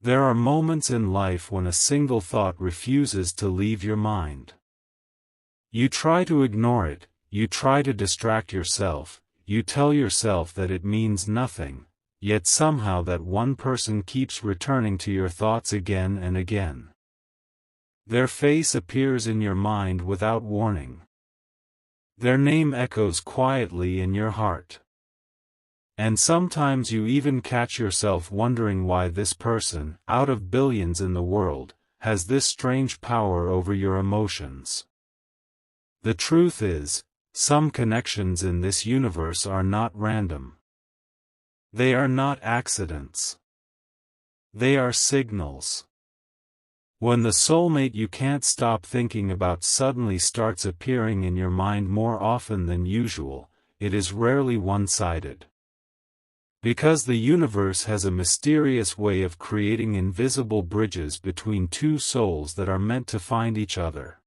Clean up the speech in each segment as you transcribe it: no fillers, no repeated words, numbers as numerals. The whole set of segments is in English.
There are moments in life when a single thought refuses to leave your mind. You try to ignore it, you try to distract yourself, you tell yourself that it means nothing, yet somehow that one person keeps returning to your thoughts again and again. Their face appears in your mind without warning. Their name echoes quietly in your heart. And sometimes you even catch yourself wondering why this person, out of billions in the world, has this strange power over your emotions. The truth is, some connections in this universe are not random. They are not accidents. They are signals. When the soulmate you can't stop thinking about suddenly starts appearing in your mind more often than usual, it is rarely one-sided. Because the universe has a mysterious way of creating invisible bridges between two souls that are meant to find each other.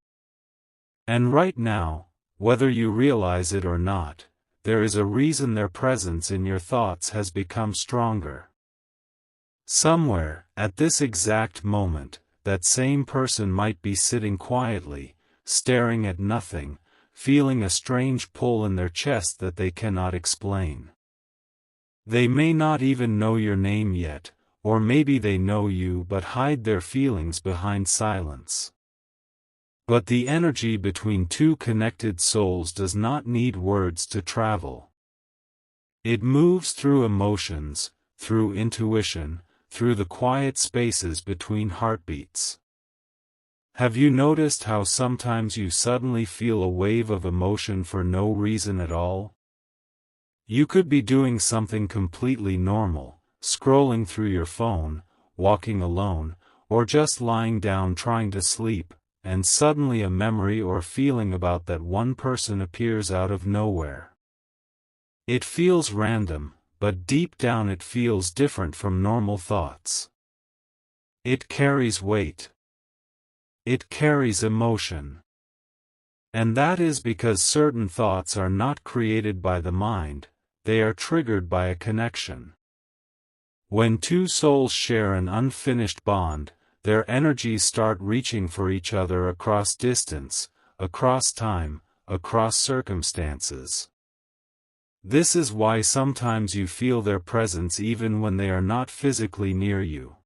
And right now, whether you realize it or not, there is a reason their presence in your thoughts has become stronger. Somewhere, at this exact moment, that same person might be sitting quietly, staring at nothing, feeling a strange pull in their chest that they cannot explain. They may not even know your name yet, or maybe they know you but hide their feelings behind silence. But the energy between two connected souls does not need words to travel. It moves through emotions, through intuition, through the quiet spaces between heartbeats. Have you noticed how sometimes you suddenly feel a wave of emotion for no reason at all? You could be doing something completely normal, scrolling through your phone, walking alone, or just lying down trying to sleep, and suddenly a memory or feeling about that one person appears out of nowhere. It feels random, but deep down it feels different from normal thoughts. It carries weight. It carries emotion. And that is because certain thoughts are not created by the mind. They are triggered by a connection. When two souls share an unfinished bond, their energies start reaching for each other across distance, across time, across circumstances. This is why sometimes you feel their presence even when they are not physically near you.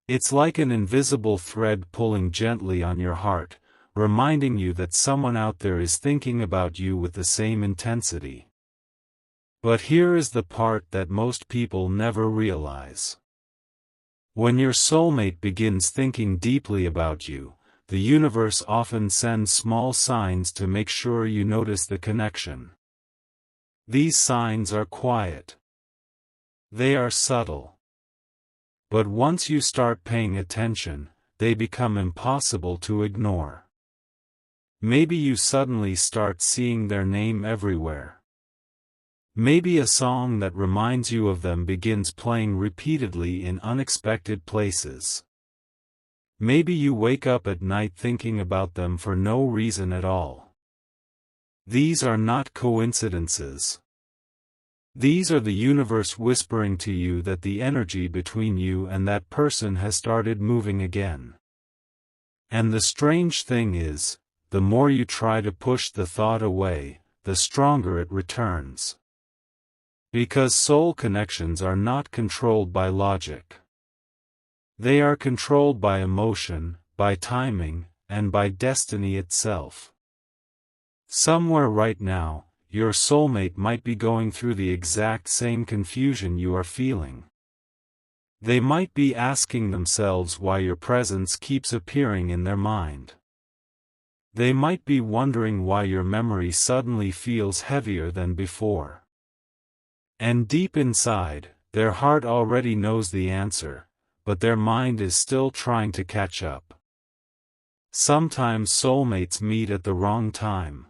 It's like an invisible thread pulling gently on your heart, reminding you that someone out there is thinking about you with the same intensity. But here is the part that most people never realize. When your soulmate begins thinking deeply about you, the universe often sends small signs to make sure you notice the connection. These signs are quiet. They are subtle. But once you start paying attention, they become impossible to ignore. Maybe you suddenly start seeing their name everywhere. Maybe a song that reminds you of them begins playing repeatedly in unexpected places. Maybe you wake up at night thinking about them for no reason at all. These are not coincidences. These are the universe whispering to you that the energy between you and that person has started moving again. And the strange thing is, the more you try to push the thought away, the stronger it returns. Because soul connections are not controlled by logic. They are controlled by emotion, by timing, and by destiny itself. Somewhere right now, your soulmate might be going through the exact same confusion you are feeling. They might be asking themselves why your presence keeps appearing in their mind. They might be wondering why your memory suddenly feels heavier than before. And deep inside, their heart already knows the answer, but their mind is still trying to catch up. Sometimes soulmates meet at the wrong time.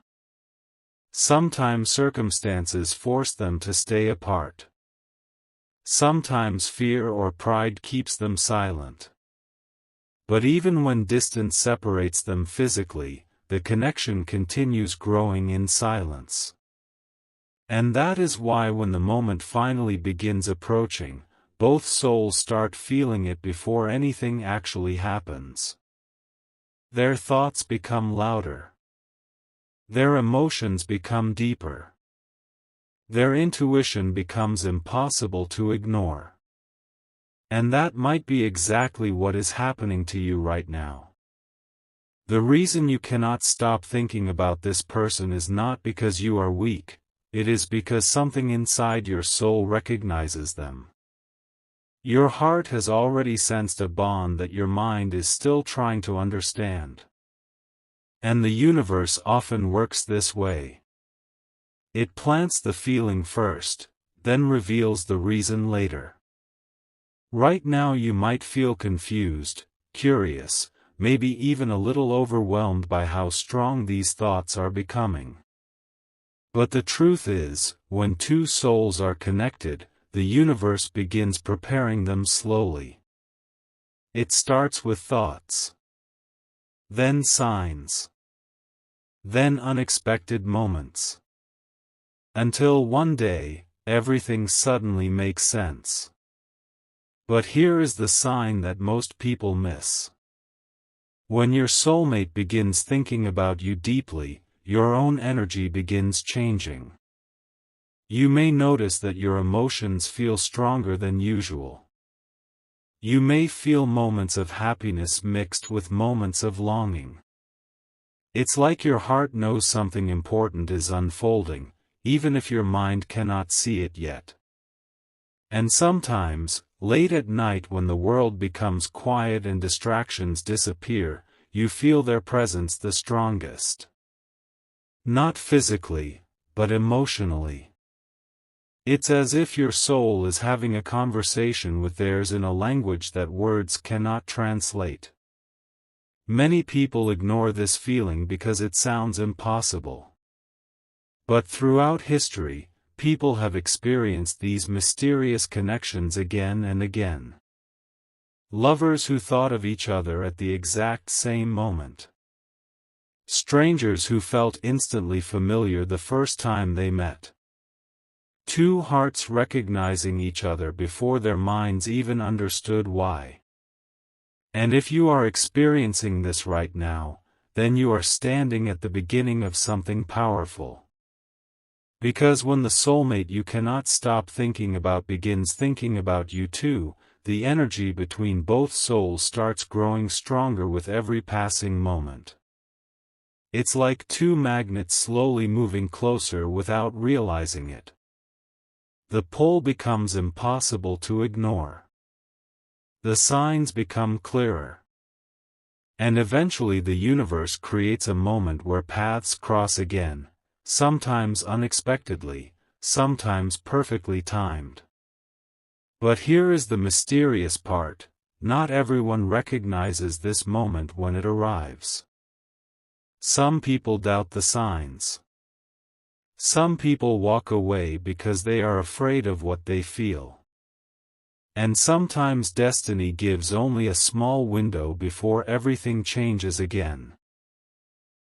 Sometimes circumstances force them to stay apart. Sometimes fear or pride keeps them silent. But even when distance separates them physically, the connection continues growing in silence. And that is why when the moment finally begins approaching, both souls start feeling it before anything actually happens. Their thoughts become louder. Their emotions become deeper. Their intuition becomes impossible to ignore. And that might be exactly what is happening to you right now. The reason you cannot stop thinking about this person is not because you are weak, it is because something inside your soul recognizes them. Your heart has already sensed a bond that your mind is still trying to understand. And the universe often works this way. It plants the feeling first, then reveals the reason later. Right now you might feel confused, curious, maybe even a little overwhelmed by how strong these thoughts are becoming. But the truth is, when two souls are connected, the universe begins preparing them slowly. It starts with thoughts. Then signs. Then unexpected moments. Until one day, everything suddenly makes sense. But here is the sign that most people miss. When your soulmate begins thinking about you deeply, your own energy begins changing. You may notice that your emotions feel stronger than usual. You may feel moments of happiness mixed with moments of longing. It's like your heart knows something important is unfolding, even if your mind cannot see it yet. And sometimes, late at night when the world becomes quiet and distractions disappear, you feel their presence the strongest. Not physically, but emotionally. It's as if your soul is having a conversation with theirs in a language that words cannot translate. Many people ignore this feeling because it sounds impossible. But throughout history, people have experienced these mysterious connections again and again. Lovers who thought of each other at the exact same moment. Strangers who felt instantly familiar the first time they met. Two hearts recognizing each other before their minds even understood why. And if you are experiencing this right now, then you are standing at the beginning of something powerful. Because when the soulmate you cannot stop thinking about begins thinking about you too, the energy between both souls starts growing stronger with every passing moment. It's like two magnets slowly moving closer without realizing it. The pull becomes impossible to ignore. The signs become clearer. And eventually the universe creates a moment where paths cross again, sometimes unexpectedly, sometimes perfectly timed. But here is the mysterious part, not everyone recognizes this moment when it arrives. Some people doubt the signs. Some people walk away because they are afraid of what they feel. And sometimes destiny gives only a small window before everything changes again.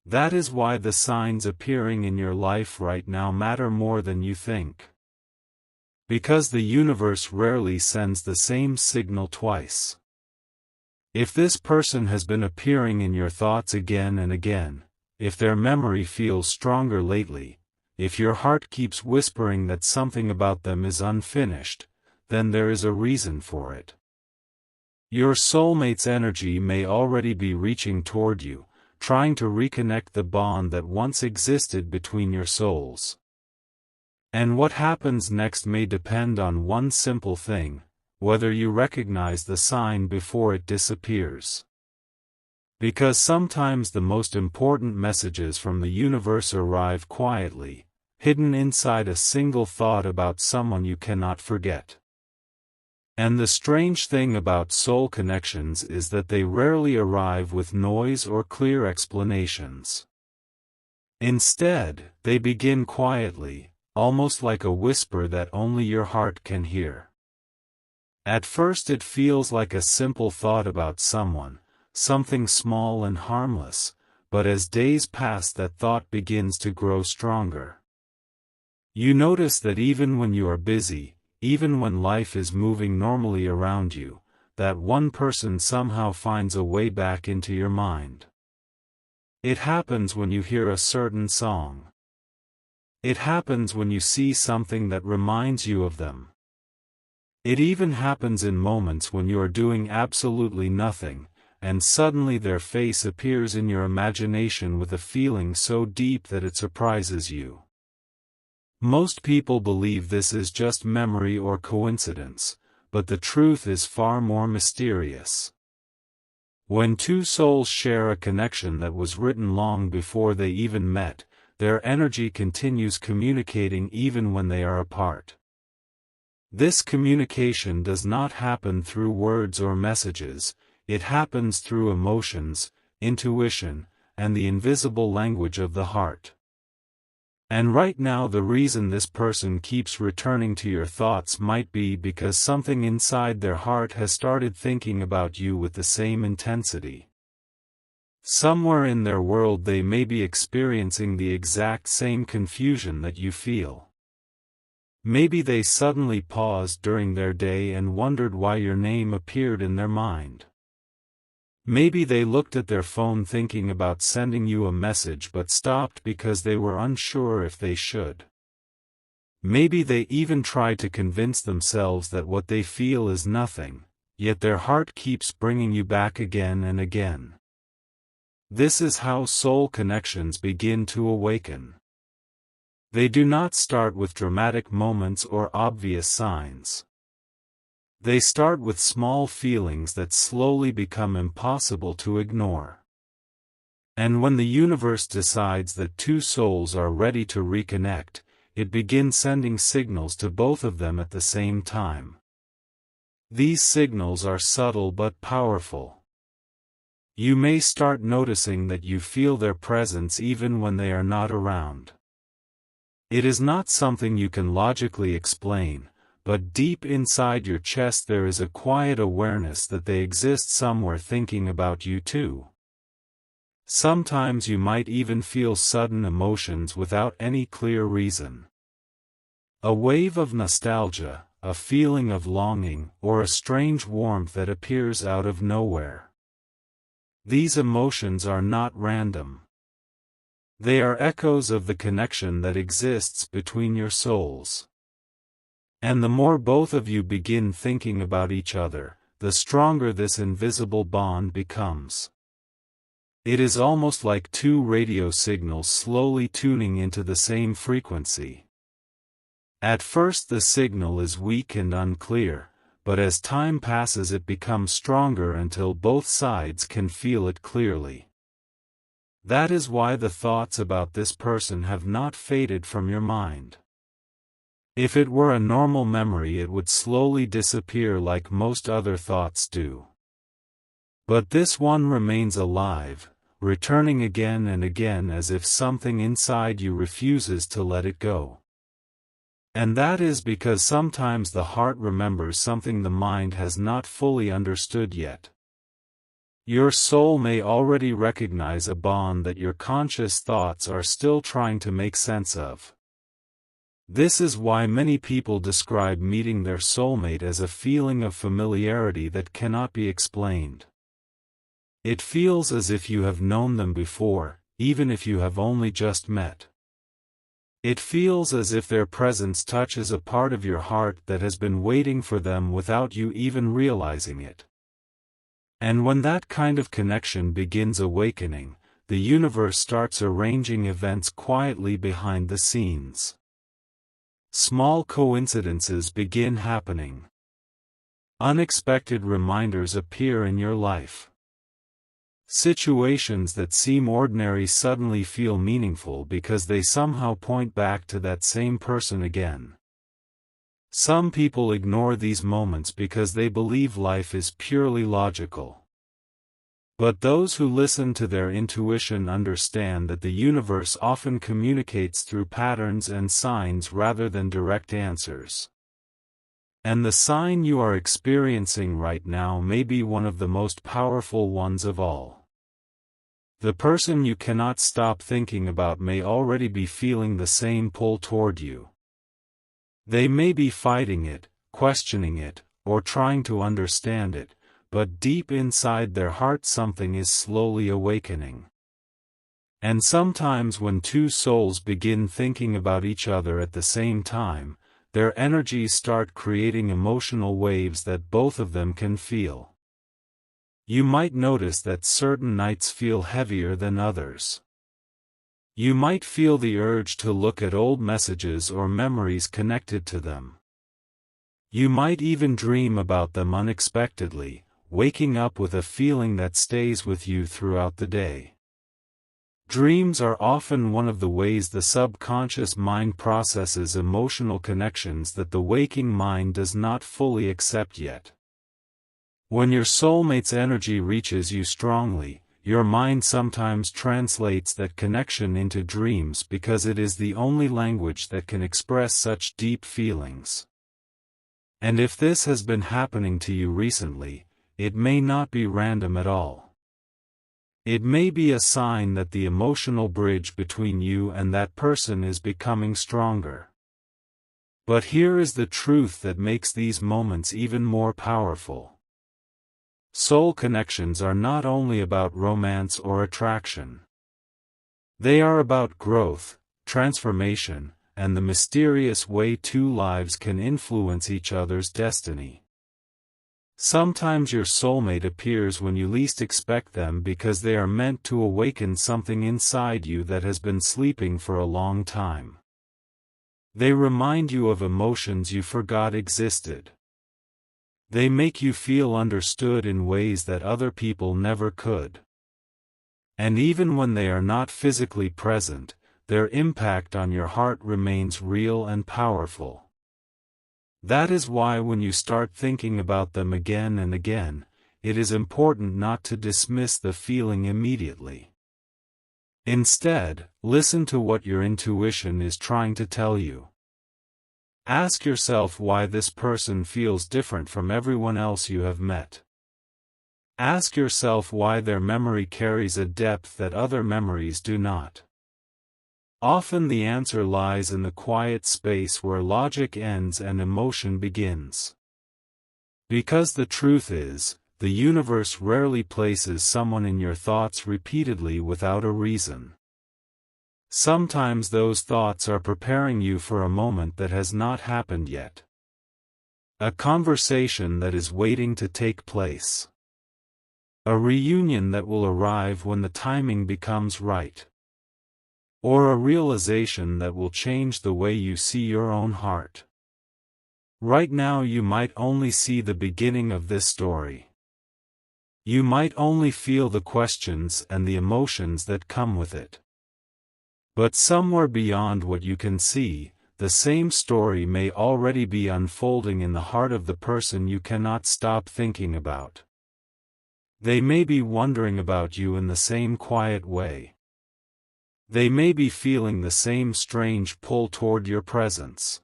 That is why the signs appearing in your life right now matter more than you think. Because the universe rarely sends the same signal twice. If this person has been appearing in your thoughts again and again, if their memory feels stronger lately, if your heart keeps whispering that something about them is unfinished, then there is a reason for it. Your soulmate's energy may already be reaching toward you, trying to reconnect the bond that once existed between your souls. And what happens next may depend on one simple thing, whether you recognize the sign before it disappears. Because sometimes the most important messages from the universe arrive quietly, hidden inside a single thought about someone you cannot forget. And the strange thing about soul connections is that they rarely arrive with noise or clear explanations. Instead, they begin quietly, almost like a whisper that only your heart can hear. At first it feels like a simple thought about someone, something small and harmless, but as days pass that thought begins to grow stronger. You notice that even when you are busy, even when life is moving normally around you, that one person somehow finds a way back into your mind. It happens when you hear a certain song. It happens when you see something that reminds you of them. It even happens in moments when you are doing absolutely nothing, and suddenly their face appears in your imagination with a feeling so deep that it surprises you. Most people believe this is just memory or coincidence, but the truth is far more mysterious. When two souls share a connection that was written long before they even met, their energy continues communicating even when they are apart. This communication does not happen through words or messages, it happens through emotions, intuition, and the invisible language of the heart. And right now the reason this person keeps returning to your thoughts might be because something inside their heart has started thinking about you with the same intensity. Somewhere in their world they may be experiencing the exact same confusion that you feel. Maybe they suddenly paused during their day and wondered why your name appeared in their mind. Maybe they looked at their phone thinking about sending you a message but stopped because they were unsure if they should. Maybe they even tried to convince themselves that what they feel is nothing, yet their heart keeps bringing you back again and again. This is how soul connections begin to awaken. They do not start with dramatic moments or obvious signs. They start with small feelings that slowly become impossible to ignore. And when the universe decides that two souls are ready to reconnect, it begins sending signals to both of them at the same time. These signals are subtle but powerful. You may start noticing that you feel their presence even when they are not around. It is not something you can logically explain, but deep inside your chest there is a quiet awareness that they exist somewhere thinking about you too. Sometimes you might even feel sudden emotions without any clear reason. A wave of nostalgia, a feeling of longing, or a strange warmth that appears out of nowhere. These emotions are not random. They are echoes of the connection that exists between your souls. And the more both of you begin thinking about each other, the stronger this invisible bond becomes. It is almost like two radio signals slowly tuning into the same frequency. At first the signal is weak and unclear, but as time passes it becomes stronger until both sides can feel it clearly. That is why the thoughts about this person have not faded from your mind. If it were a normal memory it would slowly disappear like most other thoughts do. But this one remains alive, returning again and again as if something inside you refuses to let it go. And that is because sometimes the heart remembers something the mind has not fully understood yet. Your soul may already recognize a bond that your conscious thoughts are still trying to make sense of. This is why many people describe meeting their soulmate as a feeling of familiarity that cannot be explained. It feels as if you have known them before, even if you have only just met. It feels as if their presence touches a part of your heart that has been waiting for them without you even realizing it. And when that kind of connection begins awakening, the universe starts arranging events quietly behind the scenes. Small coincidences begin happening. Unexpected reminders appear in your life. Situations that seem ordinary suddenly feel meaningful because they somehow point back to that same person again. Some people ignore these moments because they believe life is purely logical. But those who listen to their intuition understand that the universe often communicates through patterns and signs rather than direct answers. And the sign you are experiencing right now may be one of the most powerful ones of all. The person you cannot stop thinking about may already be feeling the same pull toward you. They may be fighting it, questioning it, or trying to understand it, but deep inside their heart something is slowly awakening. And sometimes when two souls begin thinking about each other at the same time, their energies start creating emotional waves that both of them can feel. You might notice that certain nights feel heavier than others. You might feel the urge to look at old messages or memories connected to them. You might even dream about them unexpectedly, waking up with a feeling that stays with you throughout the day. Dreams are often one of the ways the subconscious mind processes emotional connections that the waking mind does not fully accept yet. When your soulmate's energy reaches you strongly, your mind sometimes translates that connection into dreams because it is the only language that can express such deep feelings. And if this has been happening to you recently, it may not be random at all. It may be a sign that the emotional bridge between you and that person is becoming stronger. But here is the truth that makes these moments even more powerful. Soul connections are not only about romance or attraction. They are about growth, transformation, and the mysterious way two lives can influence each other's destiny. Sometimes your soulmate appears when you least expect them because they are meant to awaken something inside you that has been sleeping for a long time. They remind you of emotions you forgot existed. They make you feel understood in ways that other people never could. And even when they are not physically present, their impact on your heart remains real and powerful. That is why when you start thinking about them again and again, it is important not to dismiss the feeling immediately. Instead, listen to what your intuition is trying to tell you. Ask yourself why this person feels different from everyone else you have met. Ask yourself why their memory carries a depth that other memories do not. Often the answer lies in the quiet space where logic ends and emotion begins. Because the truth is, the universe rarely places someone in your thoughts repeatedly without a reason. Sometimes those thoughts are preparing you for a moment that has not happened yet. A conversation that is waiting to take place. A reunion that will arrive when the timing becomes right. Or a realization that will change the way you see your own heart. Right now you might only see the beginning of this story. You might only feel the questions and the emotions that come with it. But somewhere beyond what you can see, the same story may already be unfolding in the heart of the person you cannot stop thinking about. They may be wondering about you in the same quiet way. They may be feeling the same strange pull toward your presence.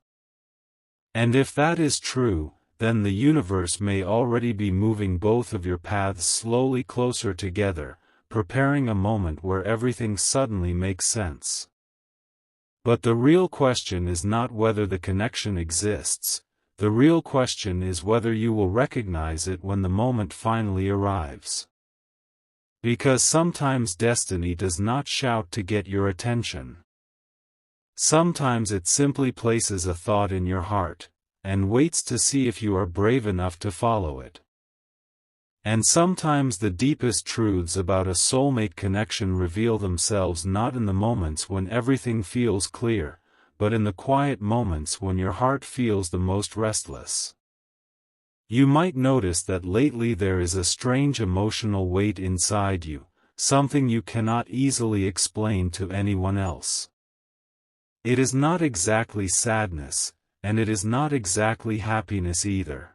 And if that is true, then the universe may already be moving both of your paths slowly closer together, preparing a moment where everything suddenly makes sense. But the real question is not whether the connection exists, the real question is whether you will recognize it when the moment finally arrives. Because sometimes destiny does not shout to get your attention. Sometimes it simply places a thought in your heart, and waits to see if you are brave enough to follow it. And sometimes the deepest truths about a soulmate connection reveal themselves not in the moments when everything feels clear, but in the quiet moments when your heart feels the most restless. You might notice that lately there is a strange emotional weight inside you, something you cannot easily explain to anyone else. It is not exactly sadness, and it is not exactly happiness either.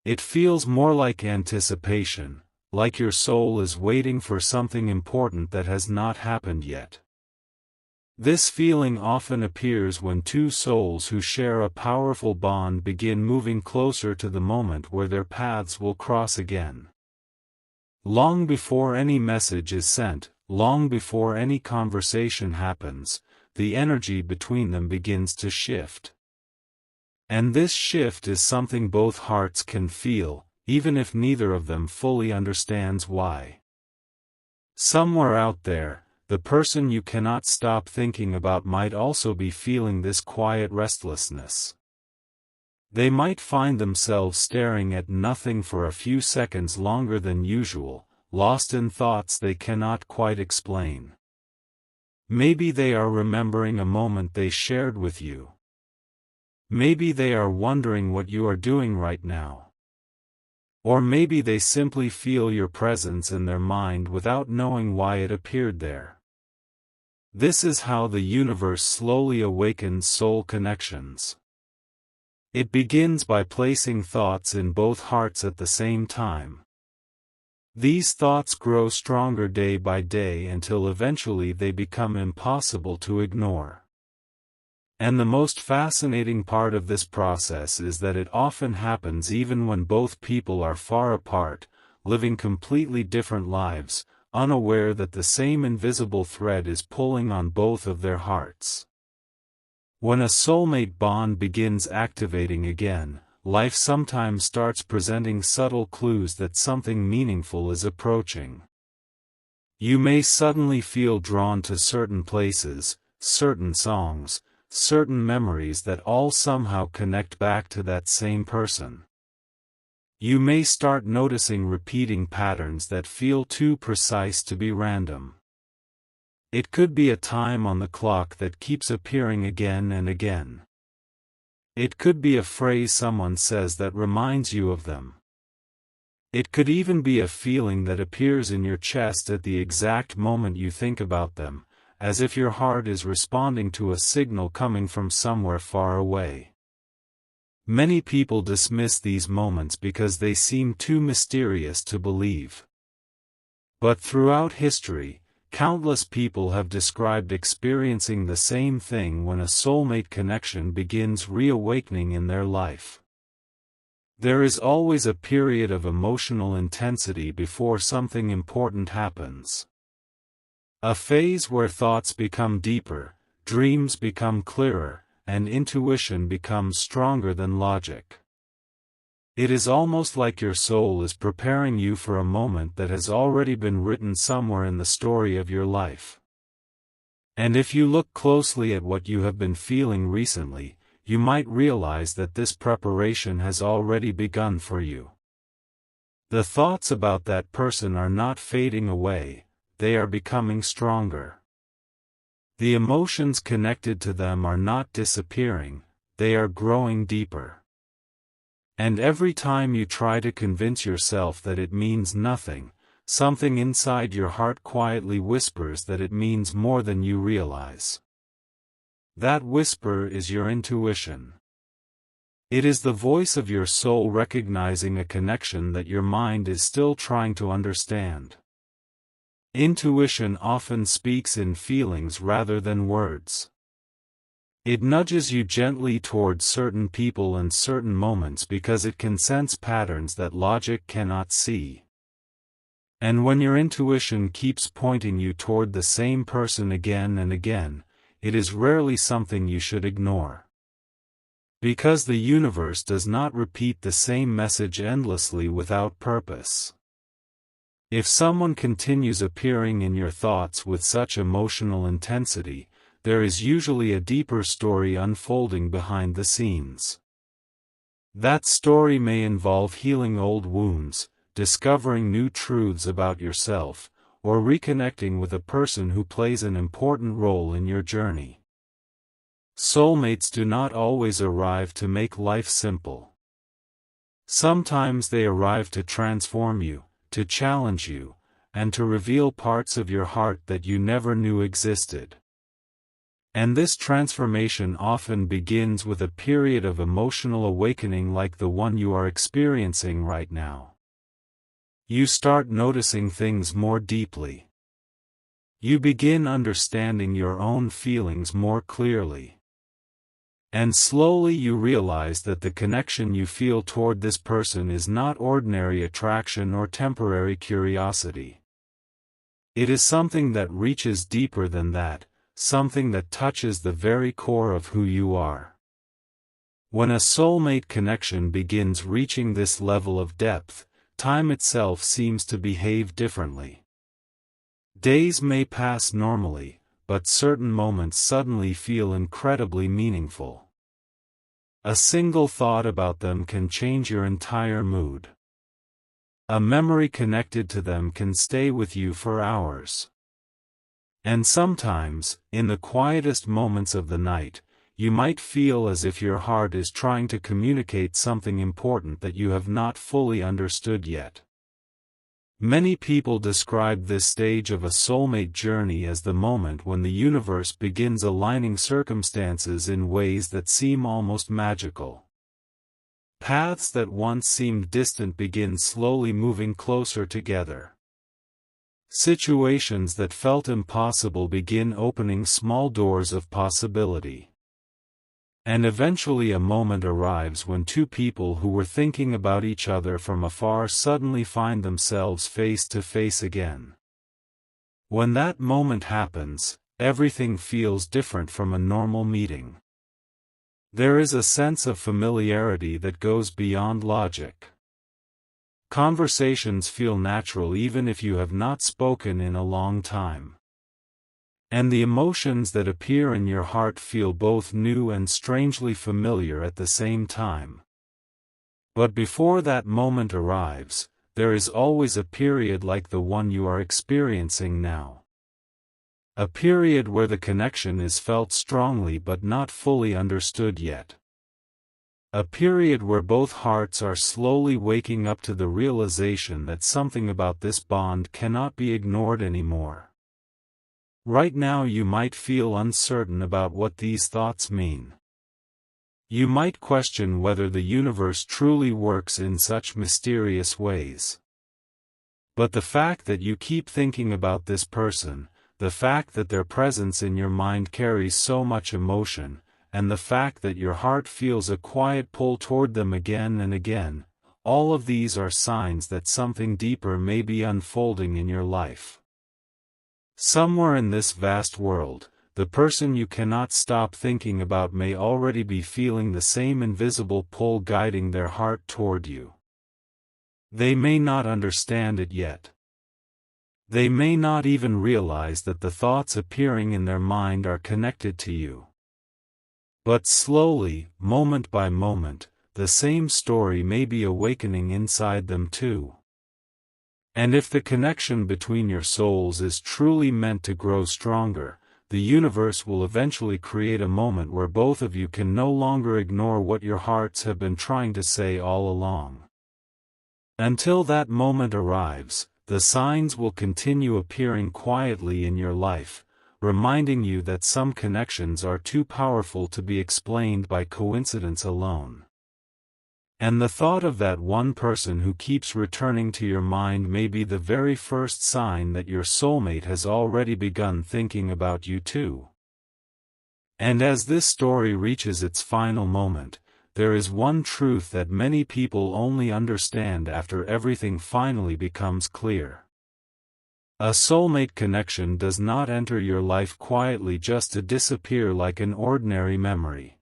It feels more like anticipation, like your soul is waiting for something important that has not happened yet. This feeling often appears when two souls who share a powerful bond begin moving closer to the moment where their paths will cross again. Long before any message is sent, long before any conversation happens, the energy between them begins to shift. And this shift is something both hearts can feel, even if neither of them fully understands why. Somewhere out there, the person you cannot stop thinking about might also be feeling this quiet restlessness. They might find themselves staring at nothing for a few seconds longer than usual, lost in thoughts they cannot quite explain. Maybe they are remembering a moment they shared with you. Maybe they are wondering what you are doing right now. Or maybe they simply feel your presence in their mind without knowing why it appeared there. This is how the universe slowly awakens soul connections. It begins by placing thoughts in both hearts at the same time. These thoughts grow stronger day by day until eventually they become impossible to ignore. And the most fascinating part of this process is that it often happens even when both people are far apart, living completely different lives, unaware that the same invisible thread is pulling on both of their hearts. When a soulmate bond begins activating again, life sometimes starts presenting subtle clues that something meaningful is approaching. You may suddenly feel drawn to certain places, certain songs, certain memories that all somehow connect back to that same person. You may start noticing repeating patterns that feel too precise to be random. It could be a time on the clock that keeps appearing again and again. It could be a phrase someone says that reminds you of them. It could even be a feeling that appears in your chest at the exact moment you think about them, as if your heart is responding to a signal coming from somewhere far away. Many people dismiss these moments because they seem too mysterious to believe. But throughout history, countless people have described experiencing the same thing when a soulmate connection begins reawakening in their life. There is always a period of emotional intensity before something important happens. A phase where thoughts become deeper, dreams become clearer, and intuition becomes stronger than logic. It is almost like your soul is preparing you for a moment that has already been written somewhere in the story of your life. And if you look closely at what you have been feeling recently, you might realize that this preparation has already begun for you. The thoughts about that person are not fading away. They are becoming stronger. The emotions connected to them are not disappearing, they are growing deeper. And every time you try to convince yourself that it means nothing, something inside your heart quietly whispers that it means more than you realize. That whisper is your intuition. It is the voice of your soul recognizing a connection that your mind is still trying to understand. Intuition often speaks in feelings rather than words. It nudges you gently towards certain people and certain moments because it can sense patterns that logic cannot see. And when your intuition keeps pointing you toward the same person again and again, it is rarely something you should ignore. Because the universe does not repeat the same message endlessly without purpose. If someone continues appearing in your thoughts with such emotional intensity, there is usually a deeper story unfolding behind the scenes. That story may involve healing old wounds, discovering new truths about yourself, or reconnecting with a person who plays an important role in your journey. Soulmates do not always arrive to make life simple. Sometimes they arrive to transform you, to challenge you, and to reveal parts of your heart that you never knew existed. And this transformation often begins with a period of emotional awakening like the one you are experiencing right now. You start noticing things more deeply. You begin understanding your own feelings more clearly. And slowly you realize that the connection you feel toward this person is not ordinary attraction or temporary curiosity. It is something that reaches deeper than that, something that touches the very core of who you are. When a soulmate connection begins reaching this level of depth, time itself seems to behave differently. Days may pass normally, but certain moments suddenly feel incredibly meaningful. A single thought about them can change your entire mood. A memory connected to them can stay with you for hours. And sometimes, in the quietest moments of the night, you might feel as if your heart is trying to communicate something important that you have not fully understood yet. Many people describe this stage of a soulmate journey as the moment when the universe begins aligning circumstances in ways that seem almost magical. Paths that once seemed distant begin slowly moving closer together. Situations that felt impossible begin opening small doors of possibility. And eventually a moment arrives when two people who were thinking about each other from afar suddenly find themselves face to face again. When that moment happens, everything feels different from a normal meeting. There is a sense of familiarity that goes beyond logic. Conversations feel natural even if you have not spoken in a long time. And the emotions that appear in your heart feel both new and strangely familiar at the same time. But before that moment arrives, there is always a period like the one you are experiencing now. A period where the connection is felt strongly but not fully understood yet. A period where both hearts are slowly waking up to the realization that something about this bond cannot be ignored anymore. Right now you might feel uncertain about what these thoughts mean. You might question whether the universe truly works in such mysterious ways. But the fact that you keep thinking about this person, the fact that their presence in your mind carries so much emotion, and the fact that your heart feels a quiet pull toward them again and again, all of these are signs that something deeper may be unfolding in your life. Somewhere in this vast world, the person you cannot stop thinking about may already be feeling the same invisible pull guiding their heart toward you. They may not understand it yet. They may not even realize that the thoughts appearing in their mind are connected to you. But slowly, moment by moment, the same story may be awakening inside them too. And if the connection between your souls is truly meant to grow stronger, the universe will eventually create a moment where both of you can no longer ignore what your hearts have been trying to say all along. Until that moment arrives, the signs will continue appearing quietly in your life, reminding you that some connections are too powerful to be explained by coincidence alone. And the thought of that one person who keeps returning to your mind may be the very first sign that your soulmate has already begun thinking about you too. And as this story reaches its final moment, there is one truth that many people only understand after everything finally becomes clear. A soulmate connection does not enter your life quietly just to disappear like an ordinary memory.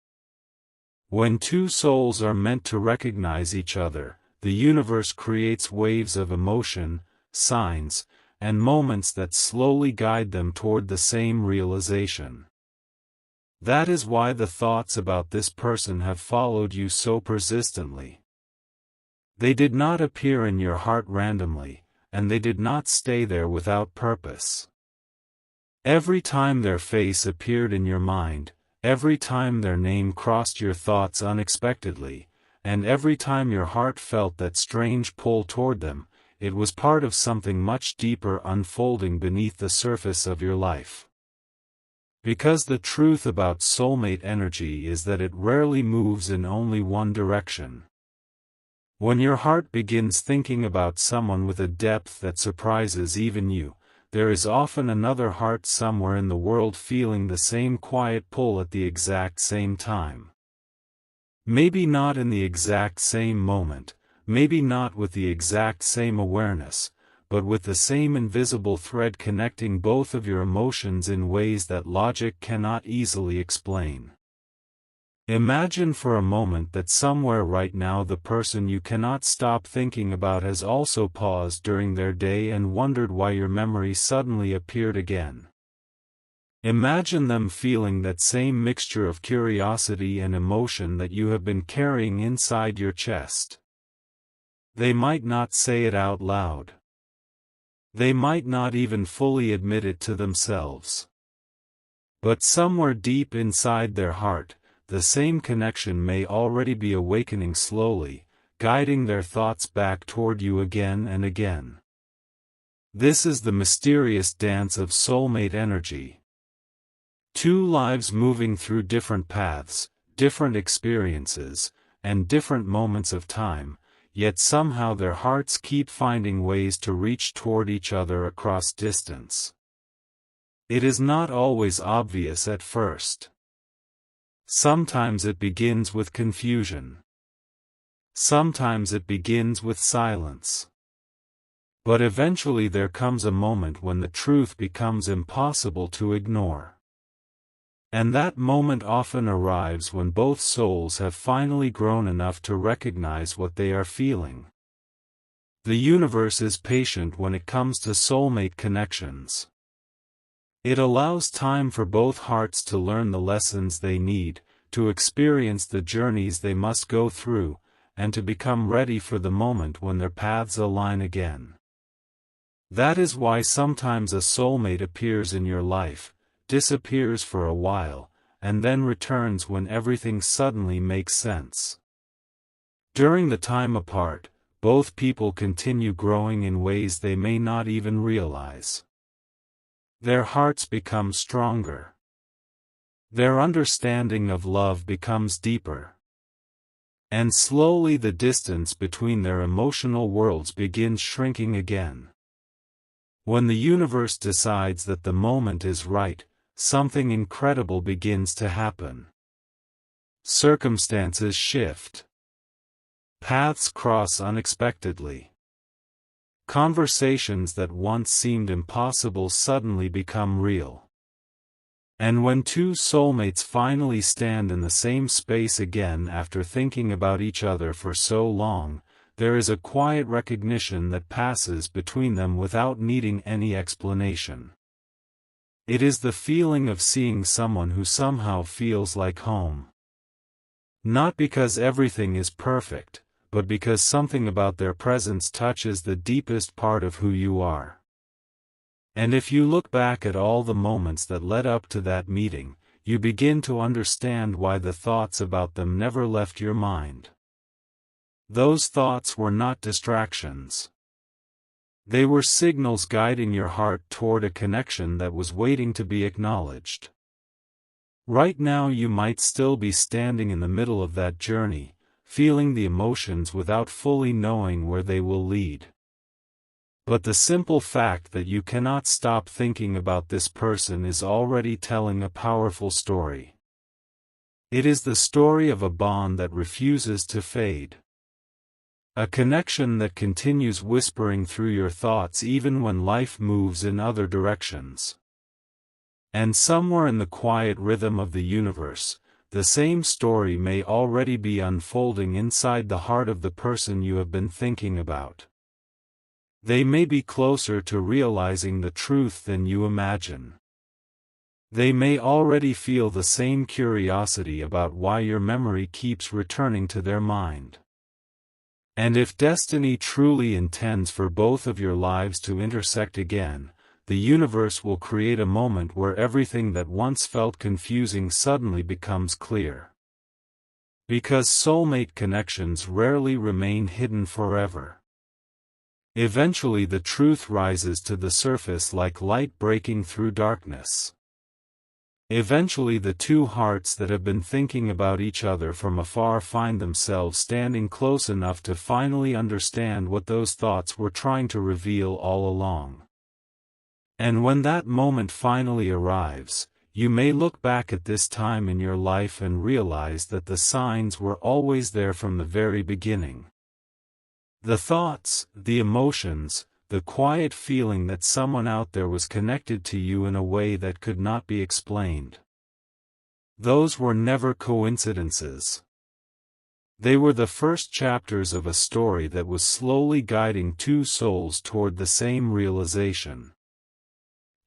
When two souls are meant to recognize each other, the universe creates waves of emotion, signs, and moments that slowly guide them toward the same realization. That is why the thoughts about this person have followed you so persistently. They did not appear in your heart randomly, and they did not stay there without purpose. Every time their face appeared in your mind, every time their name crossed your thoughts unexpectedly, and every time your heart felt that strange pull toward them, it was part of something much deeper unfolding beneath the surface of your life. Because the truth about soulmate energy is that it rarely moves in only one direction. When your heart begins thinking about someone with a depth that surprises even you, there is often another heart somewhere in the world feeling the same quiet pull at the exact same time. Maybe not in the exact same moment, maybe not with the exact same awareness, but with the same invisible thread connecting both of your emotions in ways that logic cannot easily explain. Imagine for a moment that somewhere right now the person you cannot stop thinking about has also paused during their day and wondered why your memory suddenly appeared again. Imagine them feeling that same mixture of curiosity and emotion that you have been carrying inside your chest. They might not say it out loud. They might not even fully admit it to themselves. But somewhere deep inside their heart, the same connection may already be awakening slowly, guiding their thoughts back toward you again and again. This is the mysterious dance of soulmate energy. Two lives moving through different paths, different experiences, and different moments of time, yet somehow their hearts keep finding ways to reach toward each other across distance. It is not always obvious at first. Sometimes it begins with confusion. Sometimes it begins with silence. But eventually there comes a moment when the truth becomes impossible to ignore. And that moment often arrives when both souls have finally grown enough to recognize what they are feeling. The universe is patient when it comes to soulmate connections. It allows time for both hearts to learn the lessons they need, to experience the journeys they must go through, and to become ready for the moment when their paths align again. That is why sometimes a soulmate appears in your life, disappears for a while, and then returns when everything suddenly makes sense. During the time apart, both people continue growing in ways they may not even realize. Their hearts become stronger. Their understanding of love becomes deeper. And slowly the distance between their emotional worlds begins shrinking again. When the universe decides that the moment is right, something incredible begins to happen. Circumstances shift. Paths cross unexpectedly. Conversations that once seemed impossible suddenly become real. And when two soulmates finally stand in the same space again after thinking about each other for so long, there is a quiet recognition that passes between them without needing any explanation. It is the feeling of seeing someone who somehow feels like home. Not because everything is perfect, but because something about their presence touches the deepest part of who you are. And if you look back at all the moments that led up to that meeting, you begin to understand why the thoughts about them never left your mind. Those thoughts were not distractions. They were signals guiding your heart toward a connection that was waiting to be acknowledged. Right now you might still be standing in the middle of that journey, feeling the emotions without fully knowing where they will lead. But the simple fact that you cannot stop thinking about this person is already telling a powerful story. It is the story of a bond that refuses to fade. A connection that continues whispering through your thoughts even when life moves in other directions. And somewhere in the quiet rhythm of the universe, the same story may already be unfolding inside the heart of the person you have been thinking about. They may be closer to realizing the truth than you imagine. They may already feel the same curiosity about why your memory keeps returning to their mind. And if destiny truly intends for both of your lives to intersect again, the universe will create a moment where everything that once felt confusing suddenly becomes clear. Because soulmate connections rarely remain hidden forever. Eventually the truth rises to the surface like light breaking through darkness. Eventually the two hearts that have been thinking about each other from afar find themselves standing close enough to finally understand what those thoughts were trying to reveal all along. And when that moment finally arrives, you may look back at this time in your life and realize that the signs were always there from the very beginning. The thoughts, the emotions, the quiet feeling that someone out there was connected to you in a way that could not be explained. Those were never coincidences. They were the first chapters of a story that was slowly guiding two souls toward the same realization.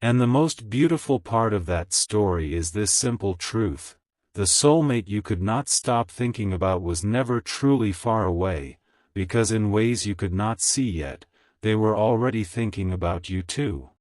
And the most beautiful part of that story is this simple truth: the soulmate you could not stop thinking about was never truly far away, because in ways you could not see yet, they were already thinking about you too.